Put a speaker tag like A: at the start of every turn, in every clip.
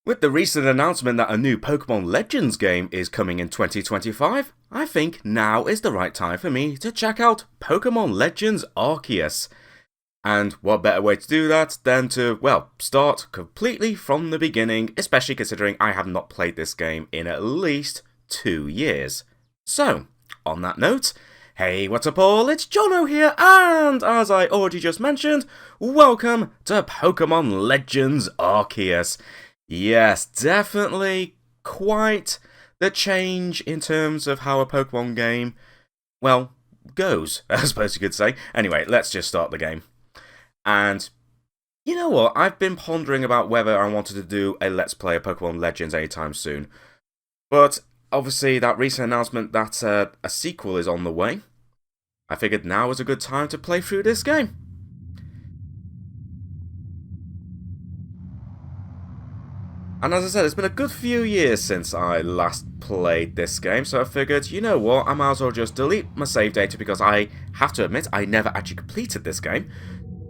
A: With the recent announcement that a new Pokémon Legends game is coming in 2025, I think now is the right time for me to check out Pokémon Legends Arceus. And what better way to do that than to, well, start completely from the beginning, especially considering I have not played this game in at least 2 years. So, on that note, hey, what's up all, it's Jono here, and as I already just mentioned, welcome to Pokémon Legends Arceus. Yes, definitely quite the change in terms of how a Pokemon game, well, goes, I suppose you could say. Anyway, let's just start the game. And you know what? I've been pondering about whether I wanted to do a Let's Play of Pokemon Legends anytime soon. But obviously, that recent announcement that a sequel is on the way, I figured now is a good time to play through this game. And as I said, it's been a good few years since I last played this game, so I figured, you know what, I might as well just delete my save data because I have to admit, I never actually completed this game.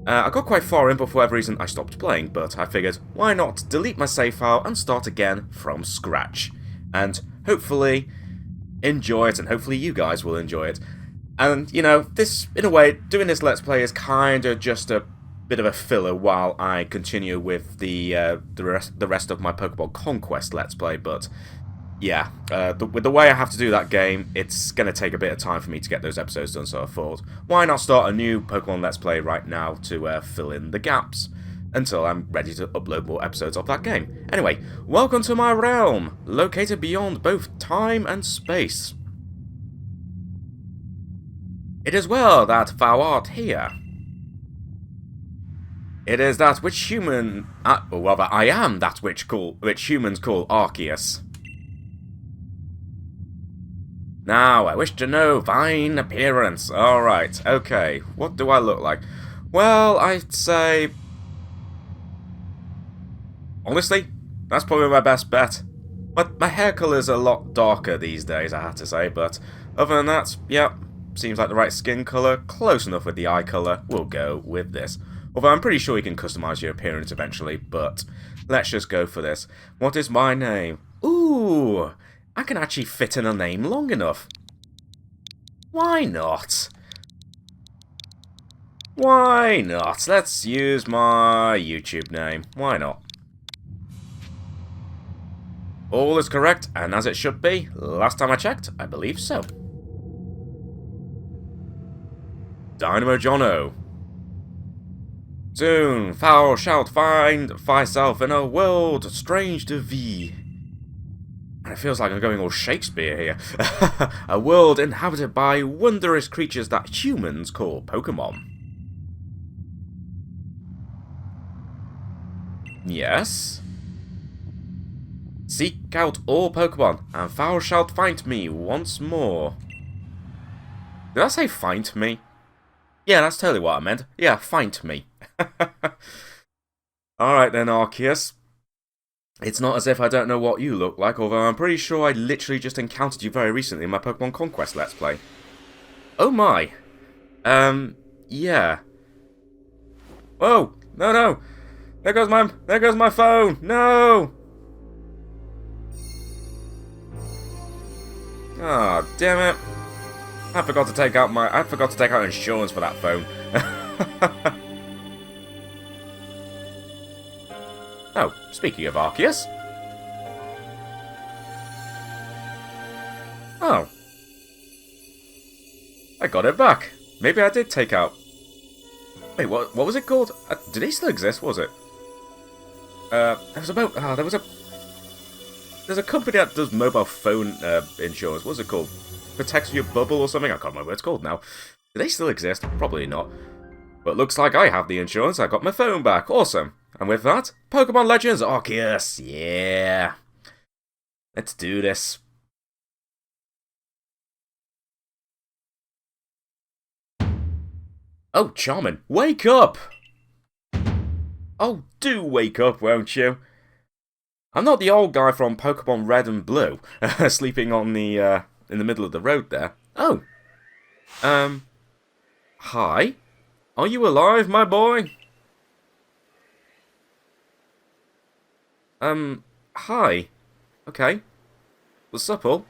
A: I got quite far in, but for whatever reason I stopped playing, but I figured, why not delete my save file and start again from scratch. And hopefully enjoy it, and hopefully you guys will enjoy it. And, you know, this, in a way, doing this Let's Play is kind of just a bit of a filler while I continue with the rest of my Pokemon Conquest Let's Play, but yeah, with the way I have to do that game, it's going to take a bit of time for me to get those episodes done, so I thought, why not start a new Pokemon Let's Play right now to fill in the gaps until I'm ready to upload more episodes of that game. Anyway, welcome to my realm, located beyond both time and space. It is well that thou art here. It is that which or rather, I am that which humans call Arceus. Now, I wish to know thine appearance. Alright, okay. What do I look like? Well, I'd say... honestly, that's probably my best bet. But my hair colour's a lot darker these days, I have to say, but other than that, yeah, seems like the right skin colour, close enough with the eye colour, we'll go with this. Although I'm pretty sure you can customise your appearance eventually, but let's just go for this. What is my name? Ooh, I can actually fit in a name long enough. Why not? Why not? Let's use my YouTube name. Why not? All is correct, and as it should be. Last time I checked, I believe so. Dynamo Jono. Soon thou shalt find thyself in a world strange to thee. And it feels like I'm going all Shakespeare here. A world inhabited by wondrous creatures that humans call Pokemon. Yes? Seek out all Pokemon, and thou shalt find me once more. Did I say find me? Yeah, that's totally what I meant. Yeah, find me. Alright then, Arceus. It's not as if I don't know what you look like, although I'm pretty sure I literally just encountered you very recently in my Pokemon Conquest Let's Play. Oh my. Yeah. Whoa! No! There goes my phone! No! Ah, oh, damn it. I forgot to take out insurance for that phone. Oh, speaking of Arceus. Oh. I got it back. Maybe I did take out... Wait, what was it called? Did it still exist, was it? There's a company that does mobile phone insurance. What's it called? Protects your bubble or something? I can't remember what it's called now. Do they still exist? Probably not. But looks like I have the insurance. I got my phone back. Awesome. And with that, Pokemon Legends Arceus. Yeah. Let's do this. Oh, Charmin, wake up! Oh, do wake up, won't you? I'm not the old guy from Pokemon Red and Blue, sleeping on the, in the middle of the road there. Oh. Hi? Are you alive, my boy? Hi. Okay. What's up, all?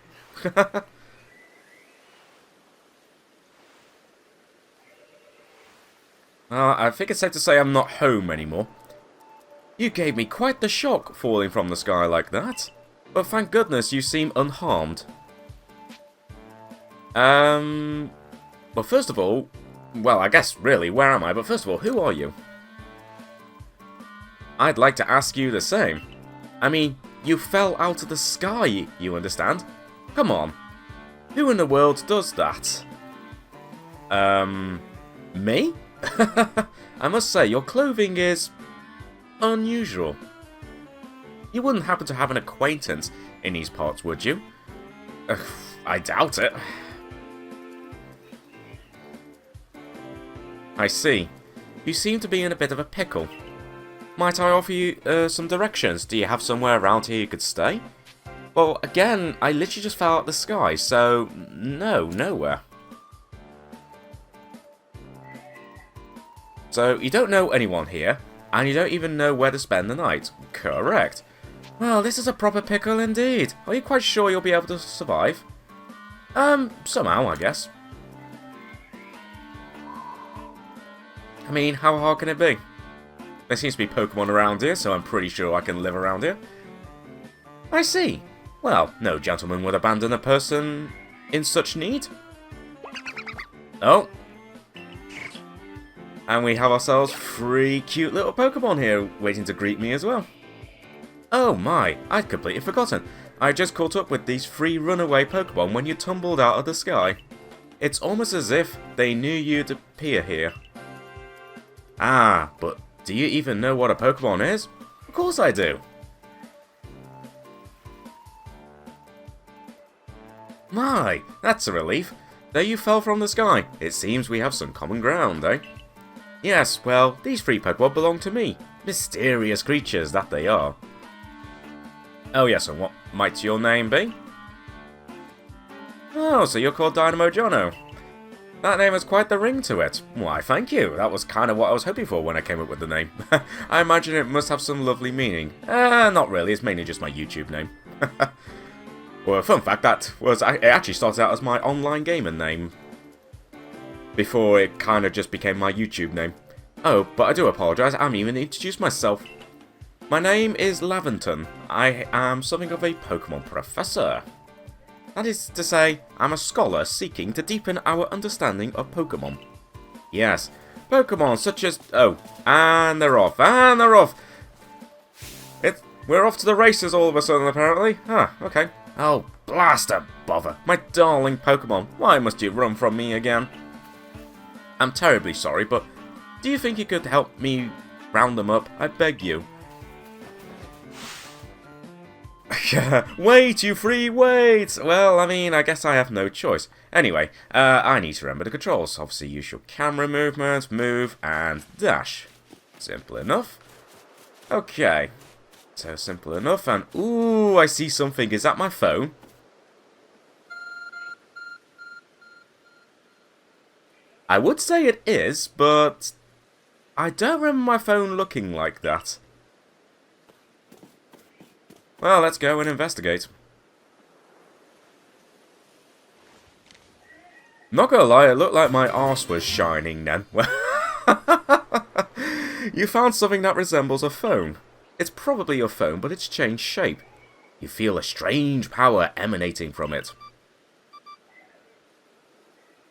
A: I think it's safe to say I'm not home anymore. You gave me quite the shock falling from the sky like that. But thank goodness you seem unharmed. Well, first of all, well, I guess really, where am I? But first of all, who are you? I'd like to ask you the same. I mean, you fell out of the sky, you understand? Come on. Who in the world does that? Me? I must say, your clothing is unusual. You wouldn't happen to have an acquaintance in these parts, would you? I doubt it. I see. You seem to be in a bit of a pickle. Might I offer you some directions? Do you have somewhere around here you could stay? Well, again, I literally just fell out of the sky, so no, nowhere. So, you don't know anyone here, and you don't even know where to spend the night. Correct. Well, this is a proper pickle indeed. Are you quite sure you'll be able to survive? Somehow, I guess. I mean, how hard can it be? There seems to be Pokemon around here, so I'm pretty sure I can live around here. I see. Well, no gentleman would abandon a person in such need. Oh. And we have ourselves 3 cute little Pokemon here waiting to greet me as well. Oh my, I'd completely forgotten. I just caught up with these 3 runaway Pokemon when you tumbled out of the sky. It's almost as if they knew you'd appear here. Ah, but do you even know what a Pokemon is? Of course I do. My, that's a relief. There you fell from the sky. It seems we have some common ground, eh? Yes, well, these 3 Pokemon belong to me. Mysterious creatures that they are. Oh yes, and what might your name be? Oh, so you're called Dynamo Jono. That name has quite the ring to it. Why, thank you. That was kind of what I was hoping for when I came up with the name. I imagine it must have some lovely meaning. Not really. It's mainly just my YouTube name. Well, fun fact, it actually started out as my online gaming name. Before it kind of just became my YouTube name. Oh, but I do apologise. I haven't even introduced myself. My name is Laventon. I am something of a Pokemon professor. That is to say, I'm a scholar seeking to deepen our understanding of Pokemon. Yes, Pokemon such as... Oh, and they're off, We're off to the races all of a sudden, apparently. Huh, okay. Oh, blaster bother. My darling Pokemon, why must you run from me again? I'm terribly sorry, but do you think you could help me round them up? I beg you. Wait, you 3, wait! Well, I mean, I guess I have no choice. Anyway, I need to remember the controls. Obviously, use your camera movement, move, and dash. Simple enough. Okay. So, simple enough, and... Ooh, I see something. Is that my phone? I would say it is, but... I don't remember my phone looking like that. Well, let's go and investigate. Not gonna lie, it looked like my arse was shining then. You found something that resembles a phone. It's probably your phone, but it's changed shape. You feel a strange power emanating from it.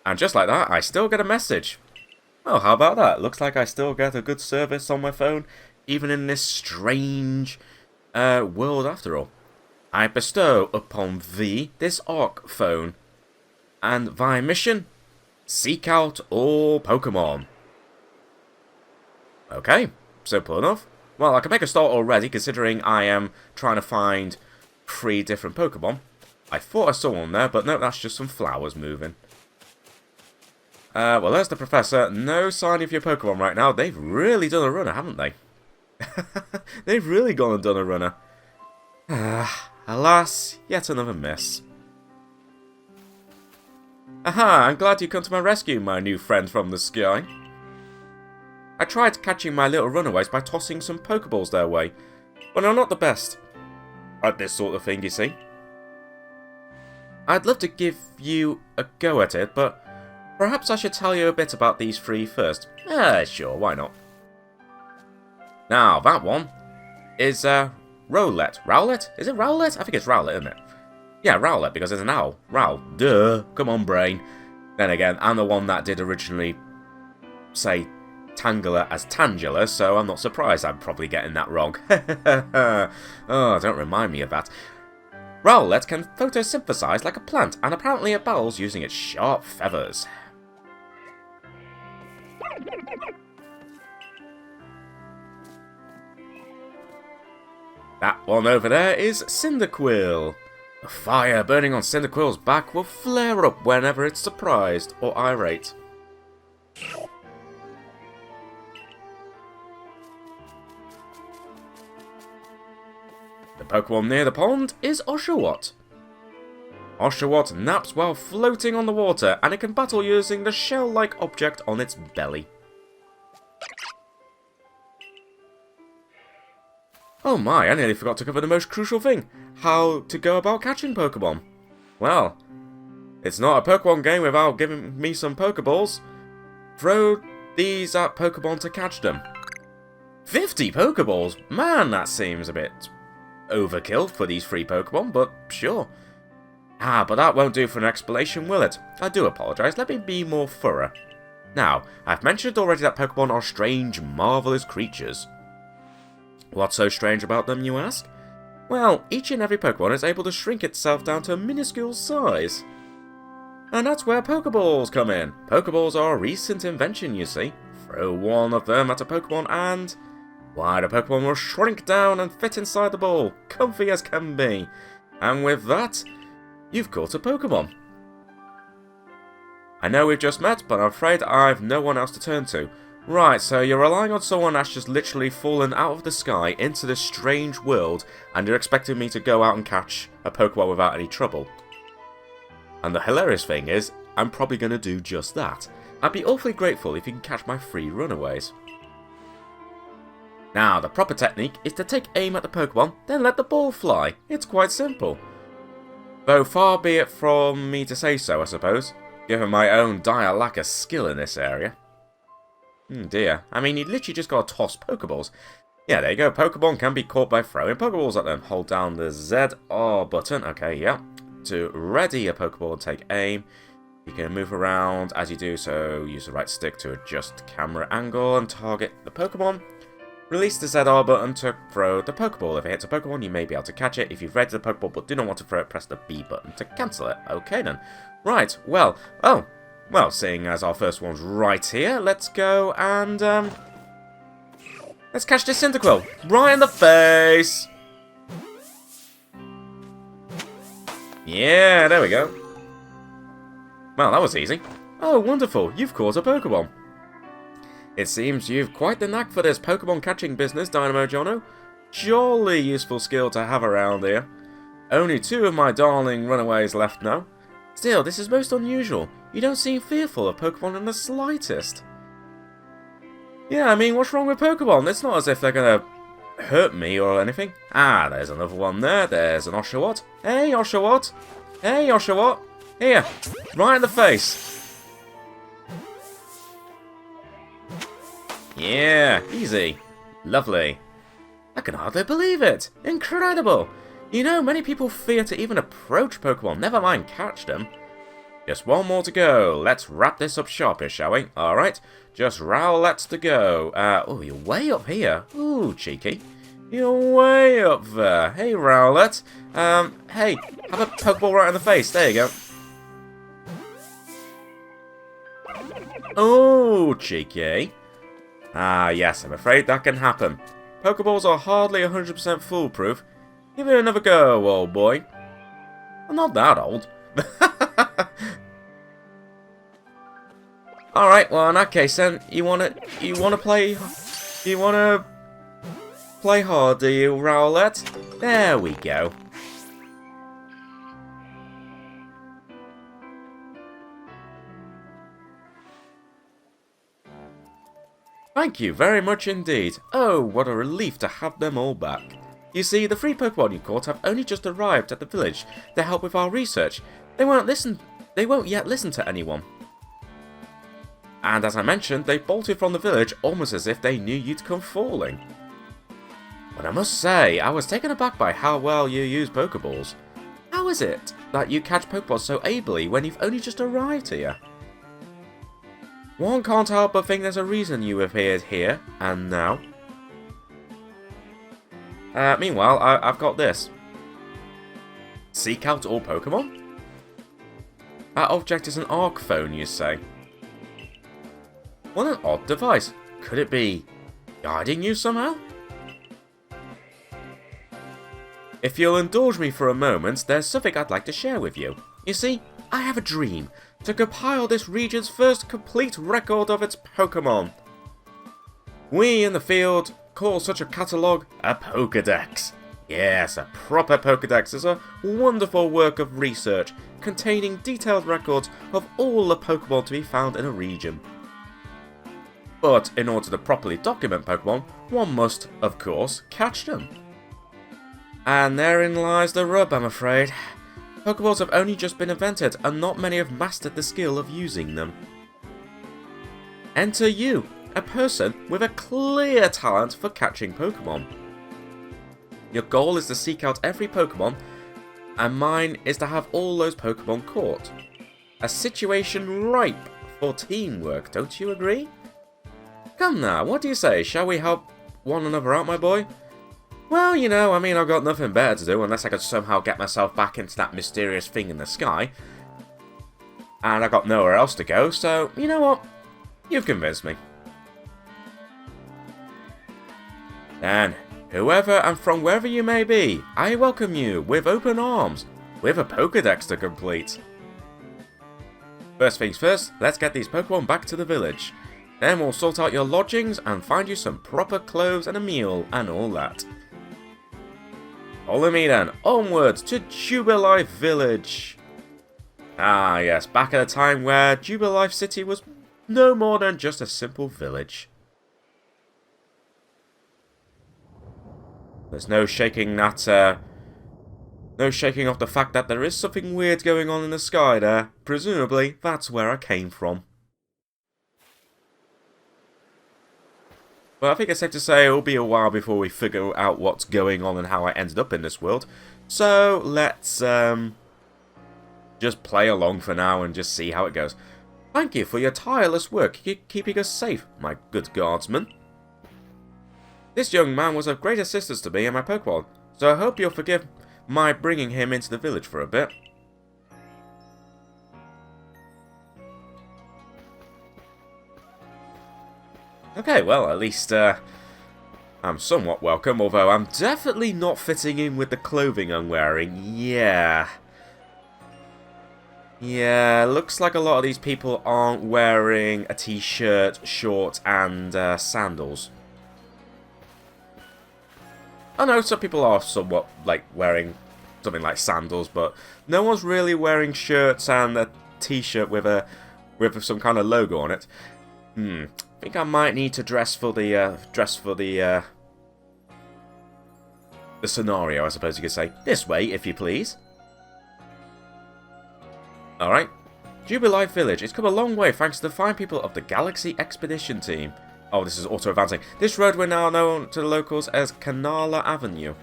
A: And just like that, I still get a message. Oh, how about that? Looks like I still get a good service on my phone, even in this strange... world after all. I bestow upon thee this Arc phone, and thy mission? Seek out all Pokemon. Okay, simple enough. Well, I can make a start already, considering I am trying to find 3 different Pokemon. I thought I saw one there, but no, that's just some flowers moving. Well, there's the Professor. No sign of your Pokemon right now. They've really done a runner, haven't they? They've really gone and done a runner. Alas, yet another miss. Aha, I'm glad you come to my rescue, my new friend from the sky. I tried catching my little runaways by tossing some Pokeballs their way, but I'm not the best. at this sort of thing, you see. I'd love to give you a go at it, but perhaps I should tell you a bit about these three first. Sure, why not? Now, that one is, Rowlet. Rowlet? Is it Rowlet? I think it's Rowlet, isn't it? Yeah, Rowlet, because it's an owl. Row. Duh. Come on, brain. Then again, I'm the one that did originally say Tangela as Tangela, so I'm not surprised I'm probably getting that wrong. Oh, don't remind me of that. Rowlet can photosynthesize like a plant, and apparently it battles using its sharp feathers. That one over there is Cyndaquil. The fire burning on Cyndaquil's back will flare up whenever it's surprised or irate. The Pokemon near the pond is Oshawott. Oshawott naps while floating on the water, and it can battle using the shell-like object on its belly. Oh my, I nearly forgot to cover the most crucial thing. How to go about catching Pokemon. Well, it's not a Pokemon game without giving me some Pokeballs. Throw these at Pokemon to catch them. 50 Pokeballs? Man, that seems a bit overkill for these 3 Pokemon, but sure. But that won't do for an explanation, will it? I do apologise, let me be more thorough. Now, I've mentioned already that Pokemon are strange, marvellous creatures. What's so strange about them, you ask? Well, each and every Pokemon is able to shrink itself down to a minuscule size. And that's where Pokeballs come in. Pokeballs are a recent invention, you see. Throw one of them at a Pokemon and... why, the Pokemon will shrink down and fit inside the ball, comfy as can be. And with that, you've caught a Pokemon. I know we've just met, but I'm afraid I've no one else to turn to. Right, so you're relying on someone that's just literally fallen out of the sky into this strange world, and you're expecting me to go out and catch a Pokemon without any trouble. And the hilarious thing is, I'm probably going to do just that. I'd be awfully grateful if you can catch my 3 runaways. Now, the proper technique is to take aim at the Pokemon, then let the ball fly. It's quite simple. Though far be it from me to say so, I suppose, given my own dire lack of skill in this area. Dear, I mean, you literally just gotta toss Pokeballs. Yeah, there you go, Pokemon can be caught by throwing Pokeballs at them. Hold down the ZR button, okay, yeah, to ready a Pokeball and take aim. You can move around as you do so, use the right stick to adjust camera angle and target the Pokemon. Release the ZR button to throw the Pokeball. If it hits a Pokemon, you may be able to catch it. If you've read the Pokeball but do not want to throw it, press the B button to cancel it. Okay then. Right, well, seeing as our first one's right here, let's go and, let's catch this Cyndaquil. Right in the face! Yeah, there we go. Well, that was easy. Oh, wonderful, you've caught a Pokemon. It seems you've quite the knack for this Pokemon catching business, Dynamo Jono. Jolly useful skill to have around here. Only 2 of my darling runaways left now. Still, this is most unusual. You don't seem fearful of Pokemon in the slightest. Yeah, I mean, what's wrong with Pokemon? It's not as if they're gonna hurt me or anything. There's another one there. There's an Oshawott. Hey, Oshawott. Hey, Oshawott. Here, right in the face. Yeah, easy. Lovely. I can hardly believe it. Incredible. You know, many people fear to even approach Pokemon, never mind catch them. Just one more to go. Let's wrap this up sharpish, shall we? Alright, just Rowlets to go. Oh, you're way up here. Ooh, cheeky. You're way up there. Hey, Rowlet. Hey, have a Pokeball right in the face. There you go. Oh, cheeky. Yes, I'm afraid that can happen. Pokeballs are hardly 100% foolproof. Give it another go, old boy. I'm not that old. Alright, well in that case then, you wanna play hard, do you, Rowlet? There we go. Thank you very much indeed. Oh, what a relief to have them all back. You see, the 3 Pokemon you caught have only just arrived at the village to help with our research. They won't yet listen to anyone. And as I mentioned, they bolted from the village almost as if they knew you'd come falling. But I must say, I was taken aback by how well you use Pokeballs. How is it that you catch Pokeballs so ably when you've only just arrived here? One can't help but think there's a reason you appeared here, and now. Meanwhile, I've got this. Seek out all Pokemon? That object is an Arc phone, you say? What an odd device. Could it be guiding you somehow? If you'll indulge me for a moment, there's something I'd like to share with you. You see, I have a dream to compile this region's first complete record of its Pokemon. We in the field call such a catalogue a Pokédex. Yes, a proper Pokédex is a wonderful work of research containing detailed records of all the Pokemon to be found in a region. But in order to properly document Pokemon, one must, of course, catch them. And therein lies the rub, I'm afraid. Pokeballs have only just been invented, and not many have mastered the skill of using them. Enter you, a person with a clear talent for catching Pokemon. Your goal is to seek out every Pokemon, and mine is to have all those Pokemon caught. A situation ripe for teamwork, don't you agree? Come now, what do you say? Shall we help one another out, my boy? Well, you know, I mean, I've got nothing better to do unless I could somehow get myself back into that mysterious thing in the sky. And I've got nowhere else to go, so, you know what? You've convinced me. Then, whoever and from wherever you may be, I welcome you with open arms, with a Pokédex to complete. First things first, let's get these Pokemon back to the village. Then we'll sort out your lodgings and find you some proper clothes and a meal and all that. Follow me then, onwards to Jubilife Village. Ah yes, back at a time where Jubilife City was no more than just a simple village. There's no shaking that, no shaking off the fact that there is something weird going on in the sky there. Presumably, that's where I came from. But I think it's safe to say it will be a while before we figure out what's going on and how I ended up in this world. So let's just play along for now and just see how it goes. Thank you for your tireless work keeping us safe, my good guardsman. This young man was of great assistance to me and my Pokemon, so I hope you'll forgive my bringing him into the village for a bit. Okay, well, at least I'm somewhat welcome, although I'm definitely not fitting in with the clothing I'm wearing. Yeah, looks like a lot of these people aren't wearing a t-shirt, shorts, and sandals. I know some people are somewhat like wearing something like sandals, but no one's really wearing shirts and a t-shirt with some kind of logo on it. I think I might need to dress for the scenario, I suppose you could say. This way, if you please. Alright. Jubilife Village. It's come a long way thanks to the fine people of the Galaxy Expedition team. Oh, this is auto-advancing. This road we're now known to the locals as Canala Avenue.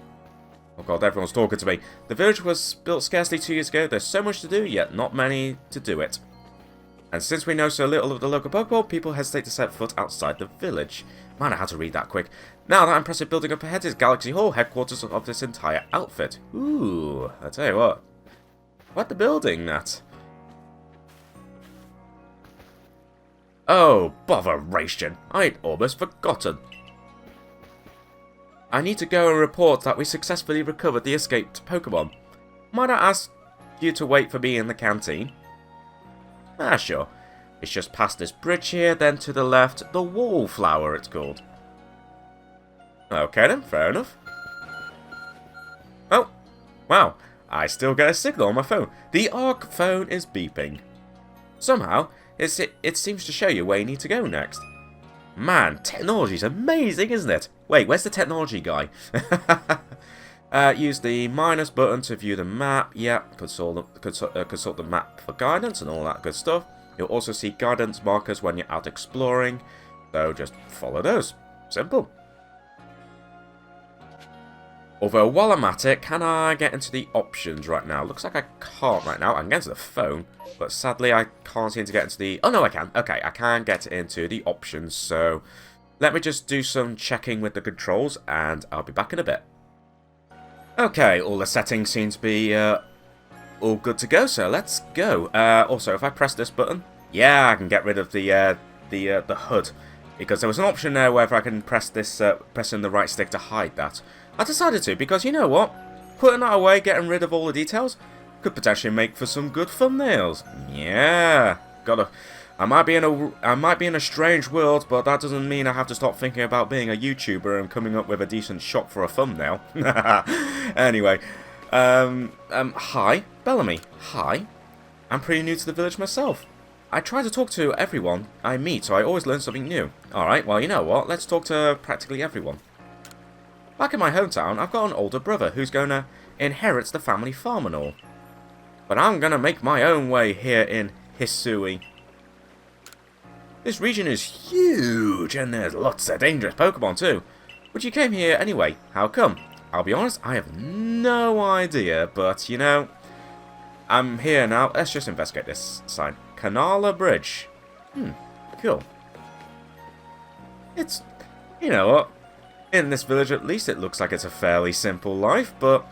A: Oh god, everyone's talking to me. The village was built scarcely 2 years ago. There's so much to do, yet not many to do it. And since we know so little of the local Pokemon, people hesitate to set foot outside the village. Man, I had to read that quick. Now, that impressive building up ahead is Galaxy Hall, headquarters of this entire outfit. Ooh, I tell you what. What the building, that? Oh, botheration. I'd almost forgotten. I need to go and report that we successfully recovered the escaped Pokemon. Might I ask you to wait for me in the canteen? Ah, sure. It's just past this bridge here, then to the left, the Wallflower it's called. Okay then, fair enough. Oh, wow, I still get a signal on my phone. The Arc phone is beeping. Somehow, it seems to show you where you need to go next. Man, technology's amazing, isn't it? Wait, where's the technology guy? Use the minus button to view the map. Yep, consult the map for guidance and all that good stuff. You'll also see guidance markers when you're out exploring, so just follow those. Simple. Although while I'm at it, can I get into the options right now? Looks like I can't right now. I can get into the phone, but sadly I can't seem to get into the... Oh no, I can. Okay, I can get into the options, so let me just do some checking with the controls and I'll be back in a bit. Okay, all the settings seem to be all good to go, so let's go. Also, if I press this button, yeah, I can get rid of the HUD, because there was an option there whether I can press this, pressing the right stick to hide that. I decided to, because you know what? Putting that away, getting rid of all the details, could potentially make for some good thumbnails. Yeah, I might be in a strange world, but that doesn't mean I have to stop thinking about being a YouTuber and coming up with a decent shot for a thumbnail. Anyway, hi, Bellamy. Hi. I'm pretty new to the village myself. I try to talk to everyone I meet, so I always learn something new. Alright, well, you know what? Let's talk to practically everyone. Back in my hometown, I've got an older brother who's going to inherit the family farm and all. But I'm going to make my own way here in Hisui. This region is huge, and there's lots of dangerous Pokemon too. But you came here anyway. How come? I'll be honest, I have no idea, but you know, I'm here now. Let's just investigate this sign. Canala Bridge. Cool. It's, you know what? In this village, at least, it looks like it's a fairly simple life, but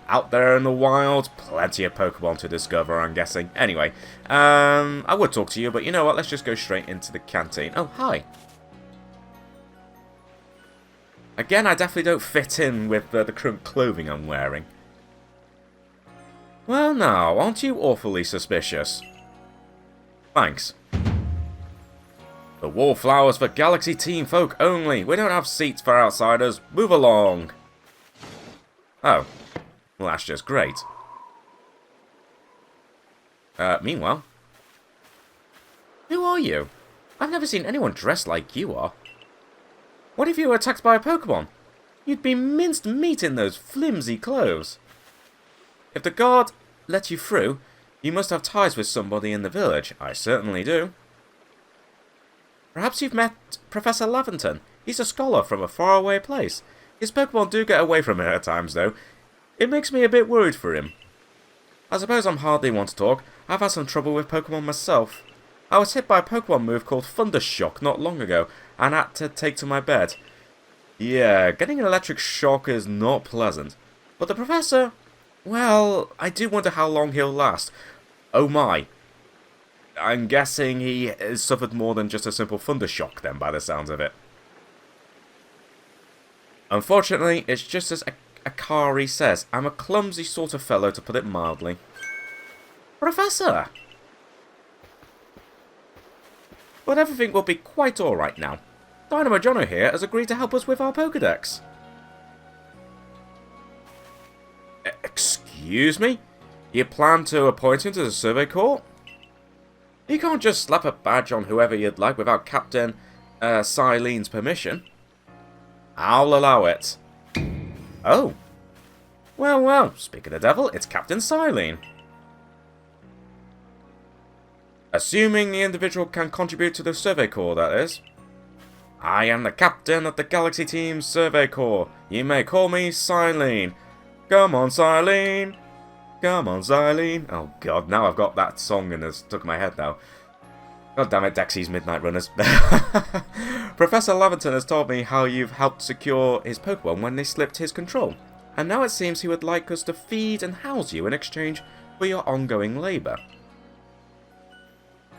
A: out there in the wild, plenty of Pokemon to discover, I'm guessing. Anyway, I would talk to you, but you know what? Let's just go straight into the canteen. Oh, hi. Again, I definitely don't fit in with the current clothing I'm wearing. Well, now, aren't you awfully suspicious? Thanks. The wallflowers for Galaxy Team folk only. We don't have seats for outsiders. Move along. Oh. Well, that's just great. Meanwhile. Who are you? I've never seen anyone dressed like you are. What if you were attacked by a Pokemon? You'd be minced meat in those flimsy clothes. If the guard let you through, you must have ties with somebody in the village. I certainly do. Perhaps you've met Professor Laventon. He's a scholar from a faraway place. His Pokemon do get away from him at times, though. It makes me a bit worried for him. I suppose I'm hardly one to talk. I've had some trouble with Pokemon myself. I was hit by a Pokemon move called Thundershock not long ago, and had to take to my bed. Yeah, getting an electric shock is not pleasant. But the Professor... well, I do wonder how long he'll last. Oh my. I'm guessing he has suffered more than just a simple Thundershock then, by the sounds of it. Unfortunately, it's just as Akari says. I'm a clumsy sort of fellow, to put it mildly. Professor! But everything will be quite alright now. Dynamo Jono here has agreed to help us with our Pokedex. Excuse me? You plan to appoint him to the Survey Corps? You can't just slap a badge on whoever you'd like without Captain Silene's permission. I'll allow it. Oh. Well, well, speak of the devil, it's Captain Silene. Assuming the individual can contribute to the Survey Corps, that is. I am the captain of the Galaxy Team Survey Corps. You may call me Silene. Come on, Silene. Come on, Silene. Oh god, now I've got that song and it's stuck in my head now. God damn it, Dexy's Midnight Runners. Professor Laventon has told me how you've helped secure his Pokemon when they slipped his control. And now it seems he would like us to feed and house you in exchange for your ongoing labour.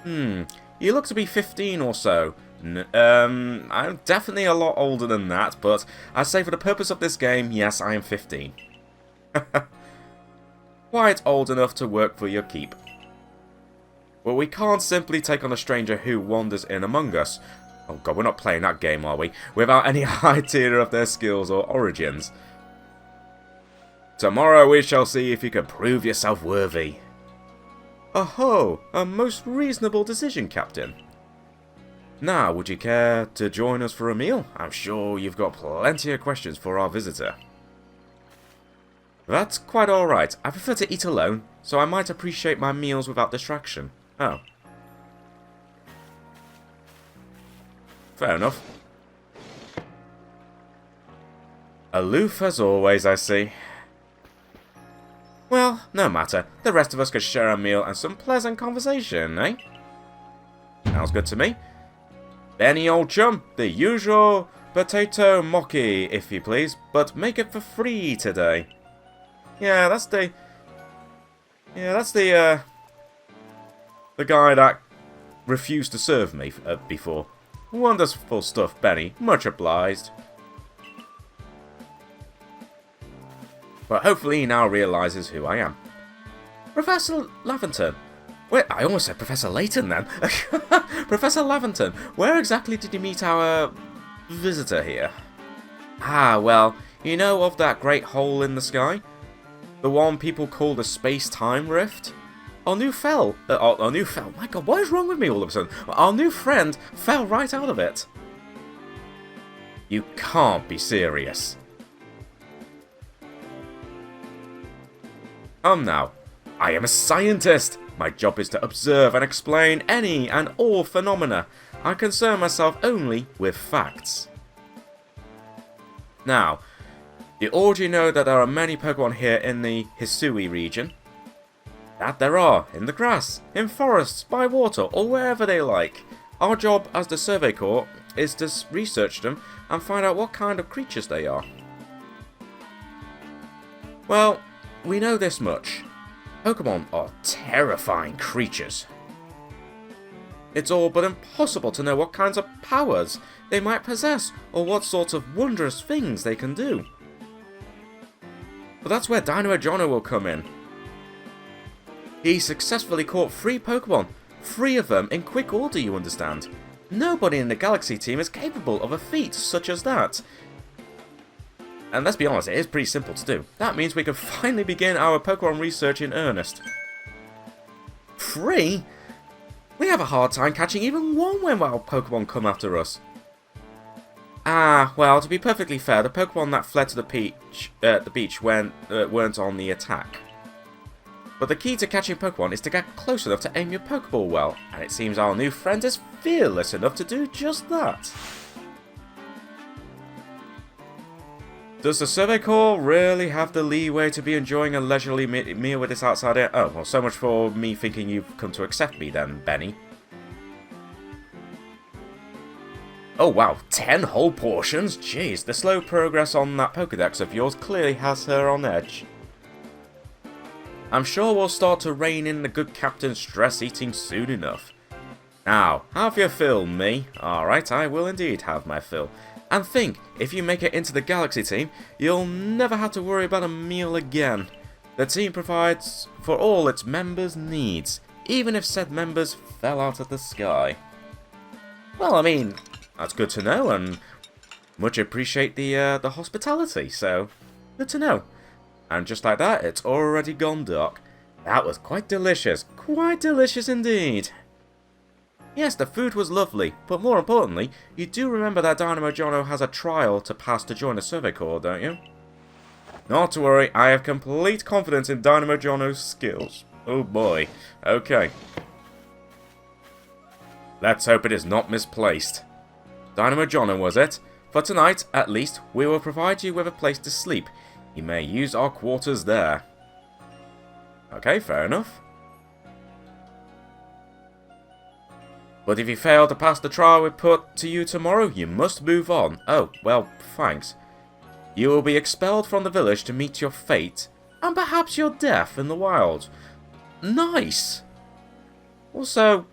A: You look to be 15 or so. I'm definitely a lot older than that, but I'd say for the purpose of this game, yes, I am 15. Quite old enough to work for your keep. But we can't simply take on a stranger who wanders in among us. Oh god, we're not playing that game, are we? Without any idea of their skills or origins. Tomorrow we shall see if you can prove yourself worthy. Oh-ho, a most reasonable decision, Captain. Now, would you care to join us for a meal? I'm sure you've got plenty of questions for our visitor. That's quite alright. I prefer to eat alone, so I might appreciate my meals without distraction. Oh. Fair enough. Aloof as always, I see. Well, no matter. The rest of us could share a meal and some pleasant conversation, eh? Sounds good to me. Benny, old chum, the usual potato mochi, if you please, but make it for free today. Yeah, that's the guy that refused to serve me before. Wonderful stuff, Benny. Much obliged. But hopefully he now realises who I am. Professor Laventon. Wait, I almost said Professor Layton then. Professor Laventon, where exactly did you meet our visitor here? Ah, well, you know of that great hole in the sky? The one people call the space-time rift? Our new my god, what is wrong with me all of a sudden? Our new friend fell right out of it. You can't be serious. Now, I am a scientist. My job is to observe and explain any and all phenomena. I concern myself only with facts. Now, you already know that there are many Pokemon here in the Hisui region. That there are, in the grass, in forests, by water, or wherever they like. Our job as the Survey Corps is to research them and find out what kind of creatures they are. Well, we know this much. Pokemon are terrifying creatures. It's all but impossible to know what kinds of powers they might possess or what sorts of wondrous things they can do. But that's where Dynamo Jono will come in. He successfully caught 3 Pokemon, 3 of them in quick order, you understand. Nobody in the Galaxy team is capable of a feat such as that. And let's be honest, it is pretty simple to do. That means we can finally begin our Pokemon research in earnest. 3? We have a hard time catching even one when our Pokemon come after us. Ah, well, to be perfectly fair, the Pokemon that fled to the beach weren't on the attack. But the key to catching Pokemon is to get close enough to aim your Pokeball well, and it seems our new friend is fearless enough to do just that. Does the Survey Corps really have the leeway to be enjoying a leisurely meal with this outsider? Oh, well, so much for me thinking you've come to accept me then, Benny. Oh wow, 10 whole portions? Jeez, the slow progress on that Pokédex of yours clearly has her on edge. I'm sure we'll start to rein in the good captain's stress eating soon enough. Now, have your fill, me. Alright, I will indeed have my fill. And think, if you make it into the Galaxy team, you'll never have to worry about a meal again. The team provides for all its members' needs, even if said members fell out of the sky. Well, I mean, that's good to know, and much appreciate the hospitality, so good to know. And just like that, it's already gone dark. That was quite delicious indeed. Yes, the food was lovely, but more importantly, you do remember that Dynamo Jono has a trial to pass to join the Survey Corps, don't you? Not to worry, I have complete confidence in Dynamo Jono's skills. Oh boy. Okay. Let's hope it is not misplaced. Dynamo Jono, was it? For tonight, at least, we will provide you with a place to sleep. You may use our quarters there. Okay, fair enough. But if you fail to pass the trial we put to you tomorrow, you must move on. Oh, well, thanks. You will be expelled from the village to meet your fate, and perhaps your death in the wild. Nice! Also,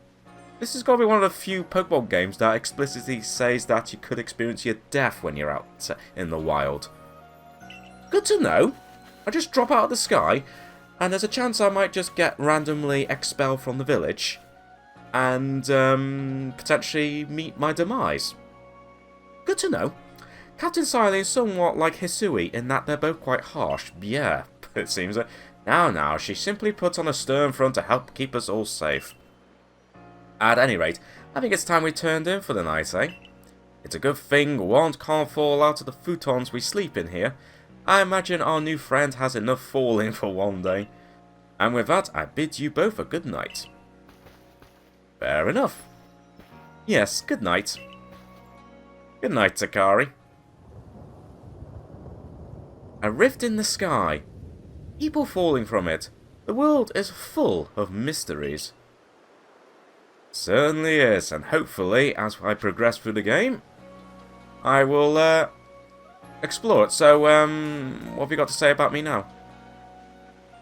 A: this is going to be one of the few Pokemon games that explicitly says that you could experience your death when you're out in the wild. Good to know. I just drop out of the sky, and there's a chance I might just get randomly expelled from the village, and potentially meet my demise. Good to know. Captain Siley is somewhat like Hisui in that they're both quite harsh. Yeah, it seems that. Now, she simply puts on a stern front to help keep us all safe. At any rate, I think it's time we turned in for the night, eh? It's a good thing one can't fall out of the futons we sleep in here, I imagine our new friend has enough falling for one day. And with that, I bid you both a good night. Fair enough. Yes, good night. Good night, Takari. A rift in the sky. People falling from it. The world is full of mysteries. Certainly is, and hopefully, as I progress through the game, I will explore it. So, what have you got to say about me now?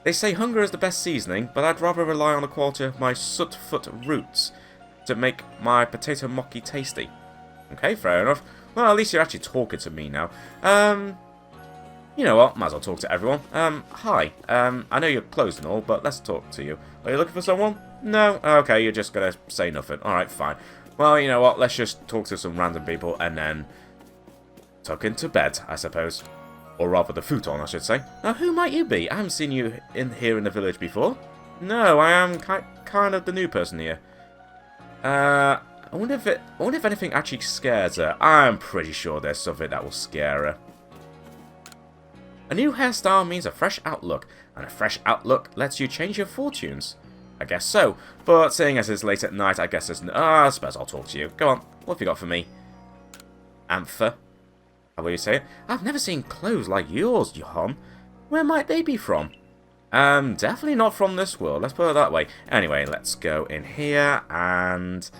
A: They say hunger is the best seasoning, but I'd rather rely on the quality of my soot-foot roots to make my potato mockie tasty. Okay, fair enough. Well, at least you're actually talking to me now. You know what? Might as well talk to everyone. Hi. I know you're closed and all, but let's talk to you. Are you looking for someone? No? Okay, you're just gonna say nothing. Alright, fine. Well, you know what? Let's just talk to some random people and then tuck into bed, I suppose. Or rather, the futon, I should say. Now, who might you be? I haven't seen you here in the village before. No, I am kind of the new person here. I wonder if anything actually scares her. I'm pretty sure there's something that will scare her. A new hairstyle means a fresh outlook, and a fresh outlook lets you change your fortunes. I guess so, but seeing as it's late at night, I guess there's no... I suppose I'll talk to you. Go on, what have you got for me? Anther? How will you say it? I've never seen clothes like yours, Johan. Where might they be from? Definitely not from this world, let's put it that way. Anyway, let's go in here, and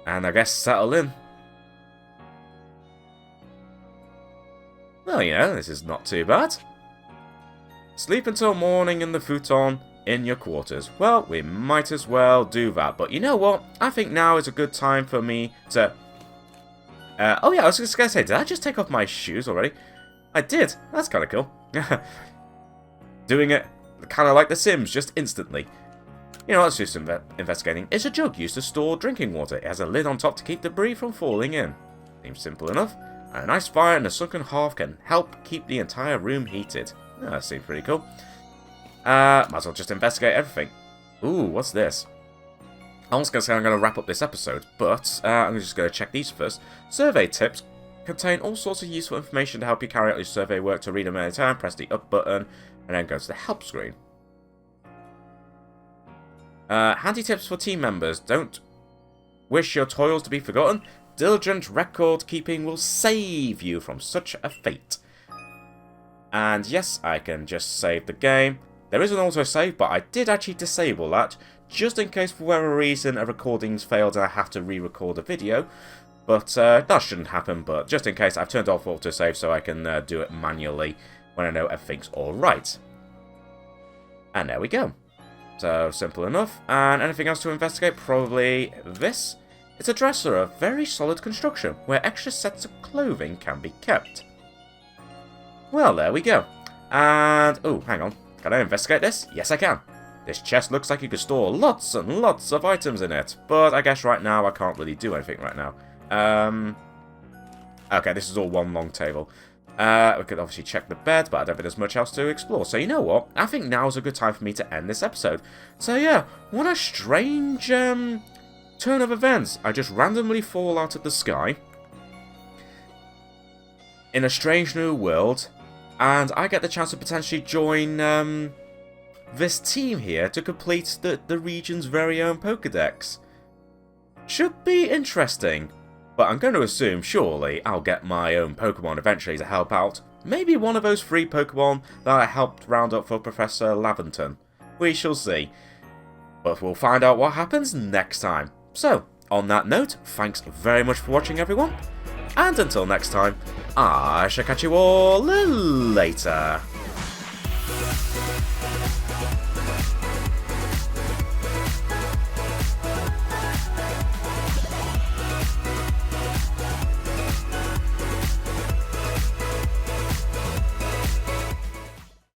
A: I guess settle in. Well, you know, this is not too bad. Sleep until morning in the futon in your quarters. Well, we might as well do that. But you know what? I think now is a good time for me to... oh yeah, I was just going to say, did I just take off my shoes already? I did. That's kind of cool. Doing it kind of like The Sims, just instantly. You know, let's do some investigating. It's a jug used to store drinking water. It has a lid on top to keep debris from falling in. Seems simple enough. And a nice fire in the sunken hearth can help keep the entire room heated. Oh, that seems pretty cool. Might as well just investigate everything. Ooh, what's this? I was going to say I'm going to wrap up this episode, but I'm just going to check these first. Survey tips contain all sorts of useful information to help you carry out your survey work. To read them anytime, press the up button, and then go to the help screen. Handy tips for team members. Don't wish your toils to be forgotten. Diligent record keeping will save you from such a fate. And yes, I can just save the game. There is an autosave, but I did actually disable that, just in case for whatever reason a recording's failed and I have to re-record a video. But that shouldn't happen, but just in case, I've turned off autosave so I can do it manually when I know everything's alright. And there we go. So, simple enough. And anything else to investigate? Probably this. It's a dresser of very solid construction, where extra sets of clothing can be kept. Well, there we go. And, oh, hang on. Can I investigate this? Yes, I can. This chest looks like you could store lots and lots of items in it, but I guess right now I can't really do anything right now. Okay, this is all one long table. We could obviously check the bed, but I don't think there's much else to explore. So you know what? I think now's a good time for me to end this episode. So yeah, what a strange turn of events. I just randomly fall out of the sky in a strange new world, and I get the chance to potentially join this team here to complete the region's very own Pokédex. Should be interesting, but I'm going to assume surely I'll get my own Pokemon eventually to help out. Maybe one of those 3 Pokemon that I helped round up for Professor Laventon. We shall see. But we'll find out what happens next time. So, on that note, thanks very much for watching, everyone. And until next time, I shall catch you all later.